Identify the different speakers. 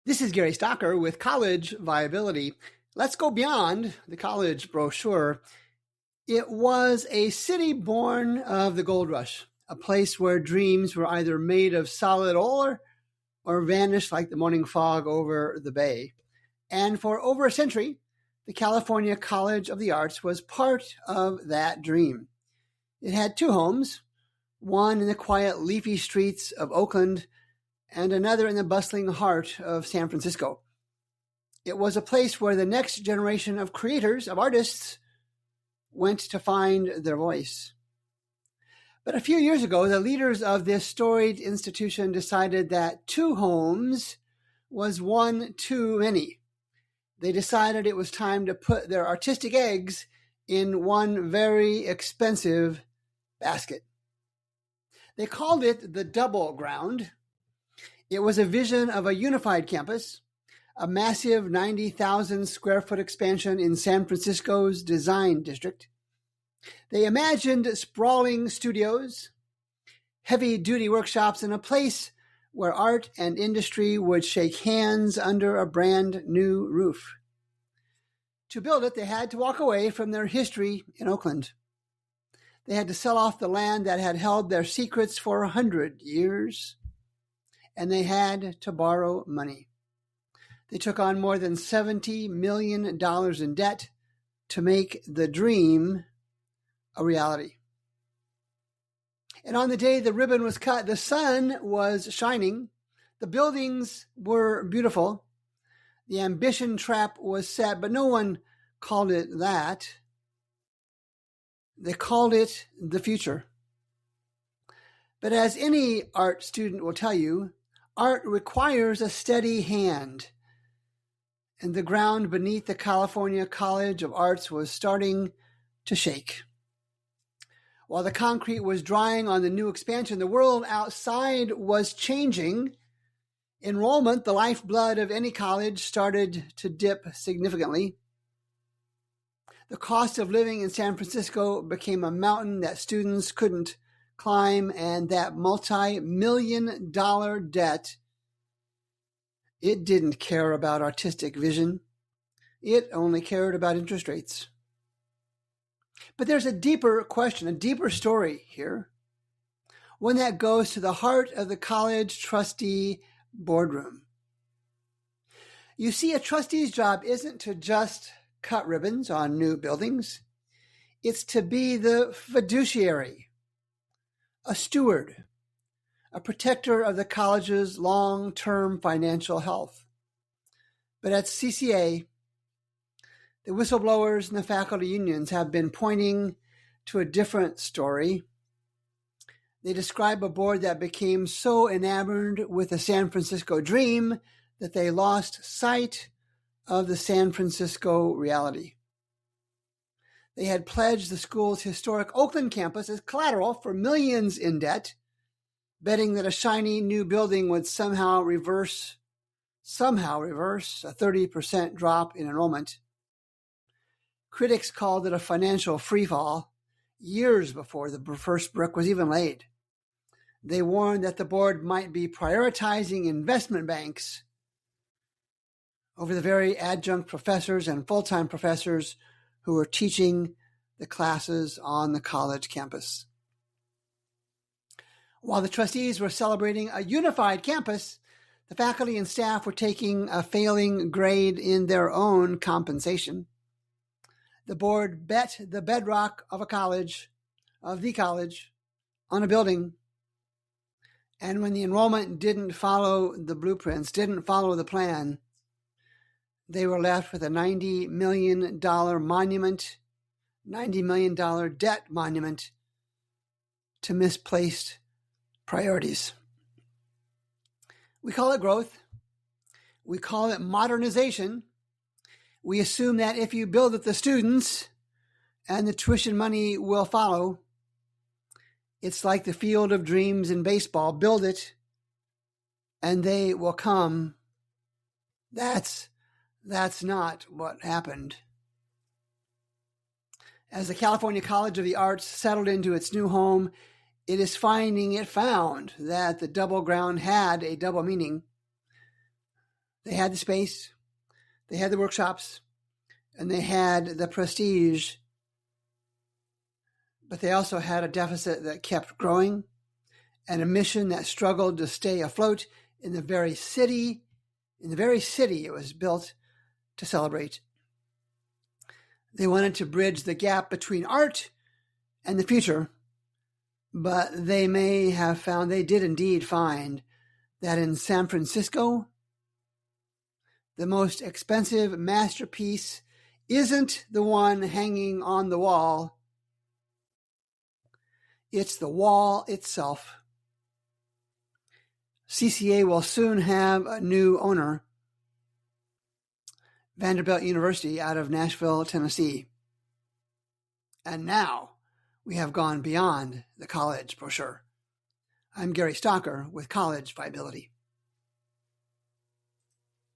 Speaker 1: This is Gary Stocker with College Viability. Let's go beyond the college brochure. It was a city born of the gold rush, a place where dreams were either made of solid ore or vanished like the morning fog over the bay. And for over a century, the California College of the Arts was part of that dream. It had two homes, one in the quiet, leafy streets of Oakland and another in the bustling heart of San Francisco. It was a place where the next generation of creators, of artists, went to find their voice. But a few years ago, the leaders of this storied institution decided that two homes was one too many. They decided it was time to put their artistic eggs in one very expensive basket. They called it the Double Ground. It was a vision of a unified campus, a massive 90,000 square foot expansion in San Francisco's design district. They imagined sprawling studios, heavy-duty workshops, and a place where art and industry would shake hands under a brand new roof. To build it, they had to walk away from their history in Oakland. They had to sell off the land that had held their secrets for 100 years. And they had to borrow money. They took on more than $70 million in debt to make the dream a reality. And on the day the ribbon was cut, the sun was shining. The buildings were beautiful. The ambition trap was set, but no one called it that. They called it the future. But as any art student will tell you, art requires a steady hand, and the ground beneath the California College of Arts was starting to shake. While the concrete was drying on the new expansion, the world outside was changing. Enrollment, the lifeblood of any college, started to dip significantly. The cost of living in San Francisco became a mountain that students couldn't climb, and that multi-million-dollar debt, it didn't care about artistic vision. It only cared about interest rates. But there's a deeper question, a deeper story here, one that goes to the heart of the college trustee boardroom. You see, a trustee's job isn't to just cut ribbons on new buildings. It's to be the fiduciary, a steward, a protector of the college's long-term financial health. But at CCA, the whistleblowers and the faculty unions have been pointing to a different story. They describe a board that became so enamored with the San Francisco dream that they lost sight of the San Francisco reality. They had pledged the school's historic Oakland campus as collateral for millions in debt, betting that a shiny new building would somehow reverse a 30% drop in enrollment. Critics called it a financial freefall years before the first brick was even laid. They warned that the board might be prioritizing investment banks over the very adjunct professors and full-time professors who were teaching the classes on the college campus. While the trustees were celebrating a unified campus, the faculty and staff were taking a failing grade in their own compensation. The board bet the bedrock of the college, on a building. And when the enrollment didn't follow the blueprints, didn't follow the plan, they were left with a $90 million monument, $90 million debt monument to misplaced priorities. We call it growth. We call it modernization. We assume that if you build it, the students and the tuition money will follow. It's like the field of dreams in baseball. Build it, and they will come. That's not what happened. As the California College of the Arts settled into its new home, it found that the double ground had a double meaning. They had the space, they had the workshops, and they had the prestige, but they also had a deficit that kept growing and a mission that struggled to stay afloat in the very city it was built to celebrate. They wanted to bridge the gap between art and the future, but they did indeed find that in San Francisco, the most expensive masterpiece isn't the one hanging on the wall. It's the wall itself. CCA will soon have a new owner, Vanderbilt University out of Nashville, Tennessee. And now we have gone beyond the college brochure. I'm Gary Stocker with College Viability.